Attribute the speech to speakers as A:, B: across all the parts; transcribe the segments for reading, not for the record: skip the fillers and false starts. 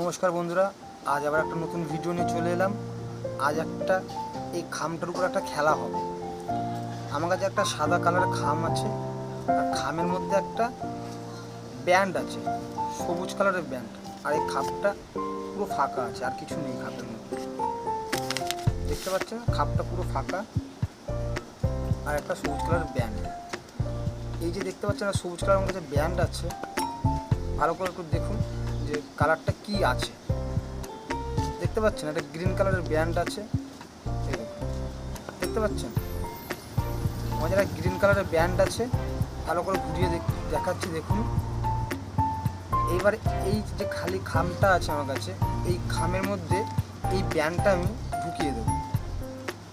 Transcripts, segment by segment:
A: নমস্কার বন্ধুরা, আজ আবার একটা নতুন ভিডিও নিয়ে চলে এলাম। আজ একটা এই খামটার উপর একটা খেলা হবে। আমার কাছে একটা সাদা কালারের খাম আছে, আর খামের মধ্যে একটা ব্যান্ড আছে, সবুজ কালারের ব্যান্ড। আর এই খাপটা পুরো ফাঁকা আছে, আর কিছু নেই খাপের মধ্যে। দেখতে পাচ্ছেন খাপটা পুরো ফাঁকা, আর একটা সবুজ কালারের ব্যান্ড। এই যে দেখতে পাচ্ছেন সবুজ কালারের মধ্যে যে ব্যান্ড আছে, ভালো করে একটু দেখুন যে কালারটা কি আছে। দেখতে পাচ্ছেন একটা গ্রিন কালারের ব্যান্ড আছে, দেখতে পাচ্ছেন আমাদের একটা গ্রিন কালারের ব্যান্ড আছে। ভালো করে ঘুরিয়ে দেখাচ্ছি, দেখুন। এইবার এই যে খালি খামটা আছে আমার কাছে, এই খামের মধ্যে এই ব্যান্ডটা আমি ঢুকিয়ে দেবো।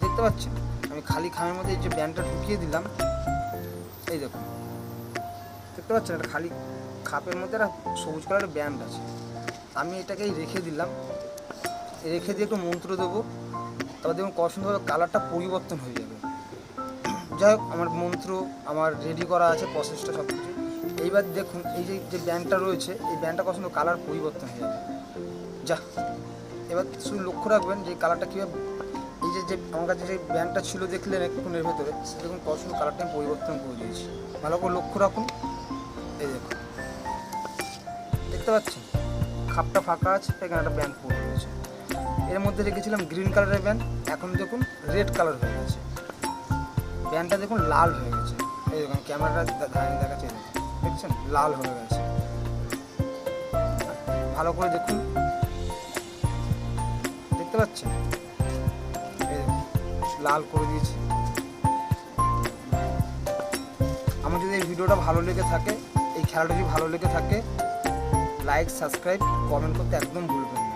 A: দেখতে পাচ্ছেন আমি খালি খামের মধ্যে এই যে ব্যান্ডটা ঢুকিয়ে দিলাম। এই দেখুন, দেখতে পাচ্ছেন একটা খালি খাপের মধ্যে একটা সবুজ কালারের ব্যান্ড আছে। আমি এটাকেই রেখে দিলাম, রেখে দিয়ে একটু মন্ত্র দেবো। তারপর দেখুন কত সুন্দরভাবে কালারটা পরিবর্তন হয়ে যাবে। যাই হোক, আমার মন্ত্র আমার রেডি করা আছে, প্রসেসটা সব কিছু। এইবার দেখুন এই যে ব্যান্ডটা রয়েছে, এই ব্যান্ডটা কত সুন্দর কালার পরিবর্তন হয়ে যাবে। যা, এবার শুধু লক্ষ্য রাখবেন যে কালারটা কীভাবে, এই যে আমার কাছে যে ব্যান্ডটা ছিল দেখলেন একটুনের ভেতরে, দেখুন কত সুন্দর কালারটা আমি পরিবর্তন করে দিয়েছি। ভালো করে লক্ষ্য রাখুন। এই দেখুন, দেখতে পাচ্ছেন খাপটা ফাঁকা আছে, এখানে একটা ব্যান্ড পড়ে রয়েছে। এর মধ্যে রেখেছিলাম গ্রিন কালারের ব্যান্ড, এখন দেখুন রেড কালার হয়ে গেছে। ব্যান্ডটা দেখুন লাল হয়ে গেছে। এই দেখুন ক্যামেরাটা দেখাচ্ছে, দেখছেন লাল হয়ে গেছে। ভালো করে দেখুন, দেখতে পাচ্ছেন এই লাল করে দিয়েছি। আমার যদি এই ভিডিওটা ভালো লেগে থাকে, এই খেলাটা যদি ভালো লেগে থাকে, লাইক, সাবস্ক্রাইব, কমেন্ট করতে একদম ভুলবেন না।